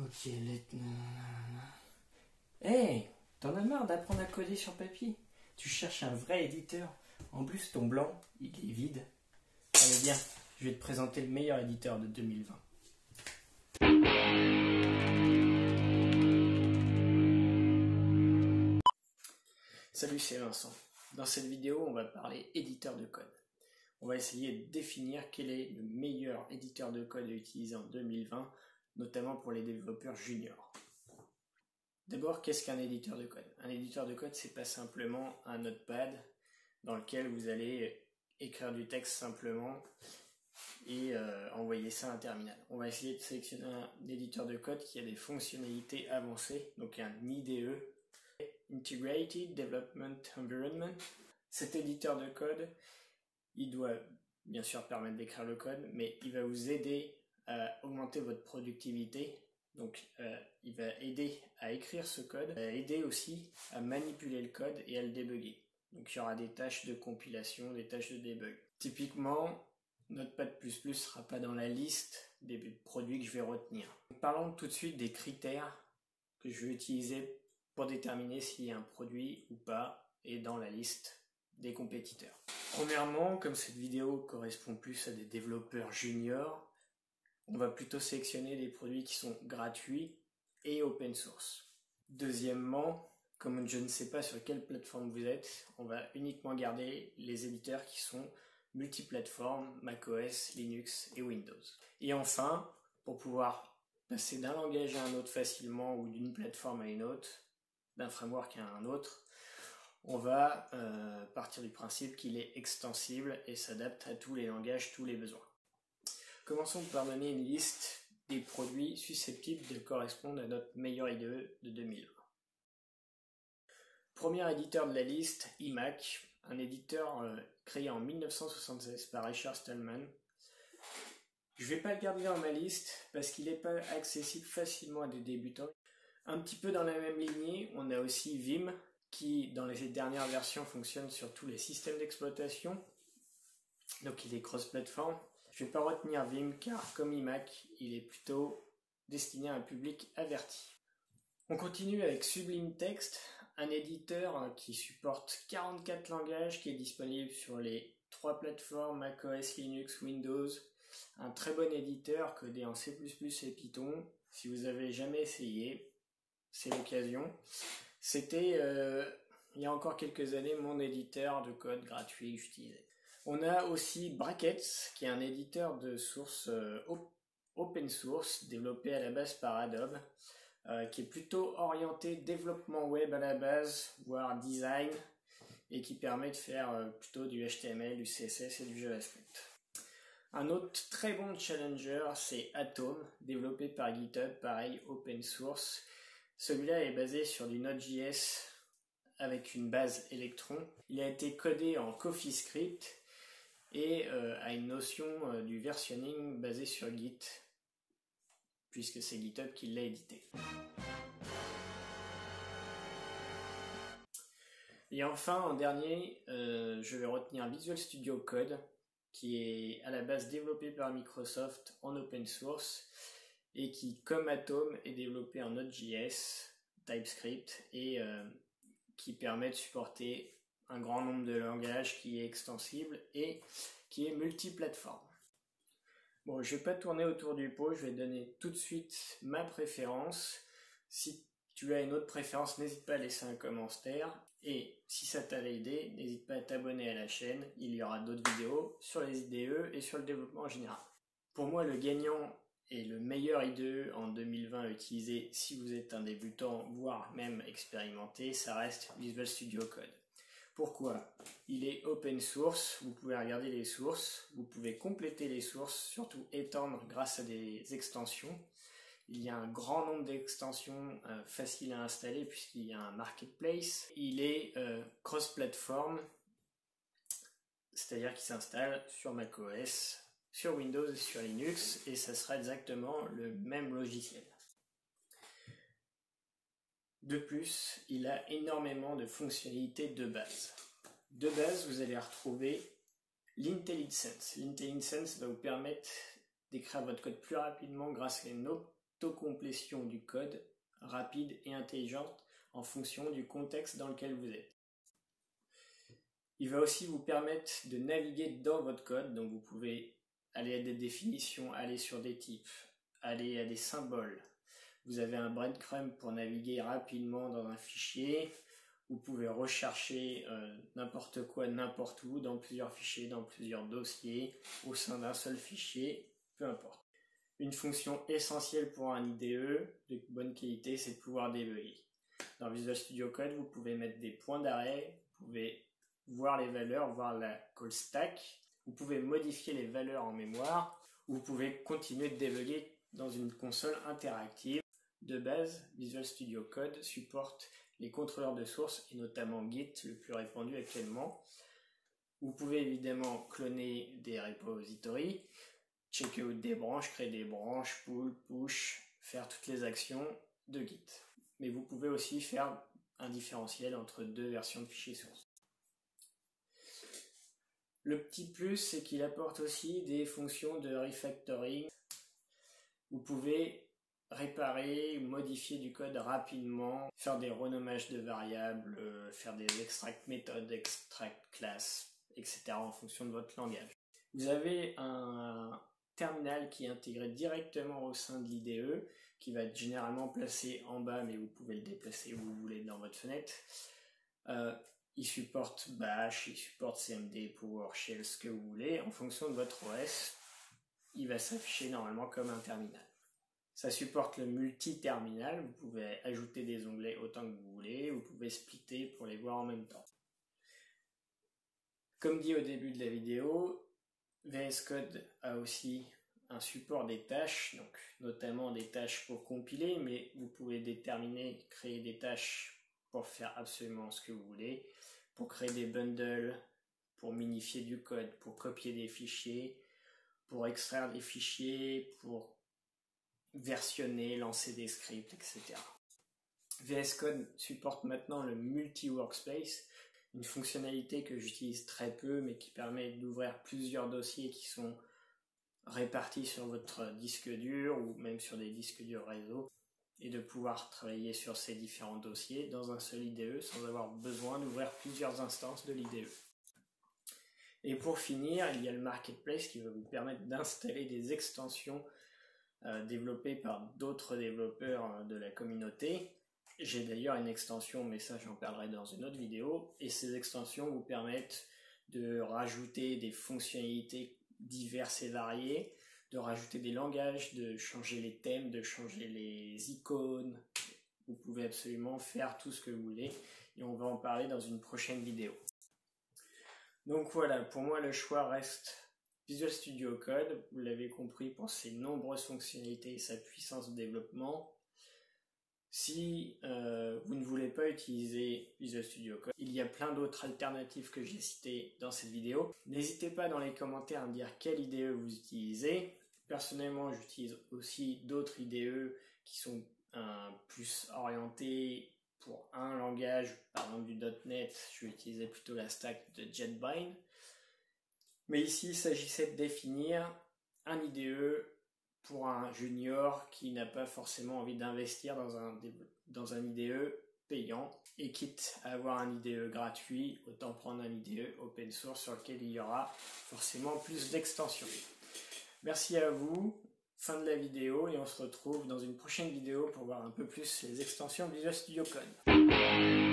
Ok, Hey, t'en as marre d'apprendre à coder sur papier? Tu cherches un vrai éditeur. En plus, ton blanc, il est vide. Allez, viens, je vais te présenter le meilleur éditeur de 2020. Salut, c'est Vincent. Dans cette vidéo, on va parler éditeur de code. On va essayer de définir quel est le meilleur éditeur de code à utiliser en 2020, notamment pour les développeurs juniors. D'abord, qu'est-ce qu'un éditeur de code? Un éditeur de code, c'est pas simplement un notepad dans lequel vous allez écrire du texte simplement et envoyer ça à un terminal. On va essayer de sélectionner un éditeur de code qui a des fonctionnalités avancées, donc un IDE, Integrated Development Environment. Cet éditeur de code, il doit bien sûr permettre d'écrire le code, mais il va vous aider à augmenter votre productivité. Donc il va aider à écrire ce code, va aider aussi à manipuler le code et à le débugger. Donc il y aura des tâches de compilation, des tâches de debug. Typiquement, Notepad++ ne sera pas dans la liste des produits que je vais retenir. Parlons tout de suite des critères que je vais utiliser pour déterminer si un produit ou pas est dans la liste des compétiteurs. Premièrement, comme cette vidéo correspond plus à des développeurs juniors, on va plutôt sélectionner des produits qui sont gratuits et open source. Deuxièmement, comme je ne sais pas sur quelle plateforme vous êtes, on va uniquement garder les éditeurs qui sont multiplateformes, macOS, Linux et Windows. Et enfin, pour pouvoir passer d'un langage à un autre facilement ou d'une plateforme à une autre, d'un framework à un autre, on va partir du principe qu'il est extensible et s'adapte à tous les langages, tous les besoins. Commençons par donner une liste des produits susceptibles de correspondre à notre meilleur IDE de 2020. Premier éditeur de la liste, iMac, un éditeur créé en 1976 par Richard Stallman. Je ne vais pas le garder dans ma liste parce qu'il n'est pas accessible facilement à des débutants. Un petit peu dans la même lignée, on a aussi Vim, qui dans les dernières versions fonctionne sur tous les systèmes d'exploitation. Donc il est cross-platform. Je ne vais pas retenir Vim car comme iMac, il est plutôt destiné à un public averti. On continue avec Sublime Text, un éditeur qui supporte 44 langages, qui est disponible sur les 3 plateformes macOS, Linux, Windows. Un très bon éditeur codé en C++ et Python. Si vous n'avez jamais essayé, c'est l'occasion. C'était, il y a encore quelques années, mon éditeur de code gratuit que j'utilisais. On a aussi Brackets, qui est un éditeur de source open source, développé à la base par Adobe, qui est plutôt orienté développement web à la base, voire design, et qui permet de faire plutôt du HTML, du CSS et du JavaScript. Un autre très bon challenger, c'est Atom, développé par GitHub, pareil, open source. Celui-là est basé sur du Node.js avec une base Electron. Il a été codé en CoffeeScript et a une notion du versionning basée sur Git, puisque c'est GitHub qui l'a édité. Et enfin, en dernier, je vais retenir Visual Studio Code, qui est à la base développé par Microsoft en open source et qui, comme Atom, est développé en Node.js, TypeScript et qui permet de supporter un grand nombre de langages, qui est extensible et qui est multiplateforme. Bon, je ne vais pas tourner autour du pot, je vais donner tout de suite ma préférence. Si tu as une autre préférence, n'hésite pas à laisser un commentaire. Et si ça t'avait aidé, n'hésite pas à t'abonner à la chaîne. Il y aura d'autres vidéos sur les IDE et sur le développement en général. Pour moi, le gagnant et le meilleur IDE en 2020 à utiliser si vous êtes un débutant, voire même expérimenté, ça reste Visual Studio Code. Pourquoi? Il est open source, vous pouvez regarder les sources, vous pouvez compléter les sources, surtout étendre grâce à des extensions. Il y a un grand nombre d'extensions faciles à installer puisqu'il y a un marketplace. Il est cross-platform, c'est-à-dire qu'il s'installe sur macOS, sur Windows et sur Linux, et ça sera exactement le même logiciel. De plus, il a énormément de fonctionnalités de base. De base, vous allez retrouver l'IntelliSense. L'IntelliSense va vous permettre d'écrire votre code plus rapidement grâce à une autocomplétion du code rapide et intelligente en fonction du contexte dans lequel vous êtes. Il va aussi vous permettre de naviguer dans votre code, donc vous pouvez aller à des définitions, aller sur des types, aller à des symboles. Vous avez un breadcrumb pour naviguer rapidement dans un fichier. Vous pouvez rechercher n'importe quoi, n'importe où, dans plusieurs fichiers, dans plusieurs dossiers, au sein d'un seul fichier, peu importe. Une fonction essentielle pour un IDE de bonne qualité, c'est de pouvoir débugger. Dans Visual Studio Code, vous pouvez mettre des points d'arrêt, vous pouvez voir les valeurs, voir la call stack, vous pouvez modifier les valeurs en mémoire, ou vous pouvez continuer de débugger dans une console interactive. De base, Visual Studio Code supporte les contrôleurs de source et notamment Git, le plus répandu actuellement. Vous pouvez évidemment cloner des repositories, checker out des branches, créer des branches, pull, push, faire toutes les actions de Git. Mais vous pouvez aussi faire un différentiel entre deux versions de fichiers source. Le petit plus, c'est qu'il apporte aussi des fonctions de refactoring. Vous pouvez réparer, modifier du code rapidement, faire des renommages de variables, faire des extract méthodes, extract class, etc. en fonction de votre langage. Vous avez un terminal qui est intégré directement au sein de l'IDE, qui va être généralement placé en bas, mais vous pouvez le déplacer où vous voulez dans votre fenêtre. Il supporte Bash, il supporte CMD, PowerShell, ce que vous voulez. En fonction de votre OS, il va s'afficher normalement comme un terminal. Ça supporte le multi-terminal, vous pouvez ajouter des onglets autant que vous voulez, vous pouvez splitter pour les voir en même temps. Comme dit au début de la vidéo, VS Code a aussi un support des tâches, donc notamment des tâches pour compiler, mais vous pouvez déterminer, créer des tâches pour faire absolument ce que vous voulez, pour créer des bundles, pour minifier du code, pour copier des fichiers, pour extraire des fichiers, pour versionner, lancer des scripts, etc. VS Code supporte maintenant le multi-workspace, une fonctionnalité que j'utilise très peu mais qui permet d'ouvrir plusieurs dossiers qui sont répartis sur votre disque dur ou même sur des disques durs réseau et de pouvoir travailler sur ces différents dossiers dans un seul IDE sans avoir besoin d'ouvrir plusieurs instances de l'IDE. Et pour finir, il y a le Marketplace qui va vous permettre d'installer des extensions développées par d'autres développeurs de la communauté. J'ai d'ailleurs une extension, mais ça j'en parlerai dans une autre vidéo, et ces extensions vous permettent de rajouter des fonctionnalités diverses et variées, de rajouter des langages, de changer les thèmes, de changer les icônes. Vous pouvez absolument faire tout ce que vous voulez, et on va en parler dans une prochaine vidéo. Donc voilà, pour moi le choix reste Visual Studio Code, vous l'avez compris, pour ses nombreuses fonctionnalités et sa puissance de développement. Si vous ne voulez pas utiliser Visual Studio Code, il y a plein d'autres alternatives que j'ai citées dans cette vidéo. N'hésitez pas dans les commentaires à me dire quelle IDE vous utilisez. Personnellement, j'utilise aussi d'autres IDE qui sont plus orientés pour un langage, par exemple du .NET, je vais utiliser plutôt la stack de JetBrains. Mais ici, il s'agissait de définir un IDE pour un junior qui n'a pas forcément envie d'investir dans un IDE payant. Et quitte à avoir un IDE gratuit, autant prendre un IDE open source sur lequel il y aura forcément plus d'extensions. Merci à vous, fin de la vidéo, et on se retrouve dans une prochaine vidéo pour voir un peu plus les extensions Visual Studio Code.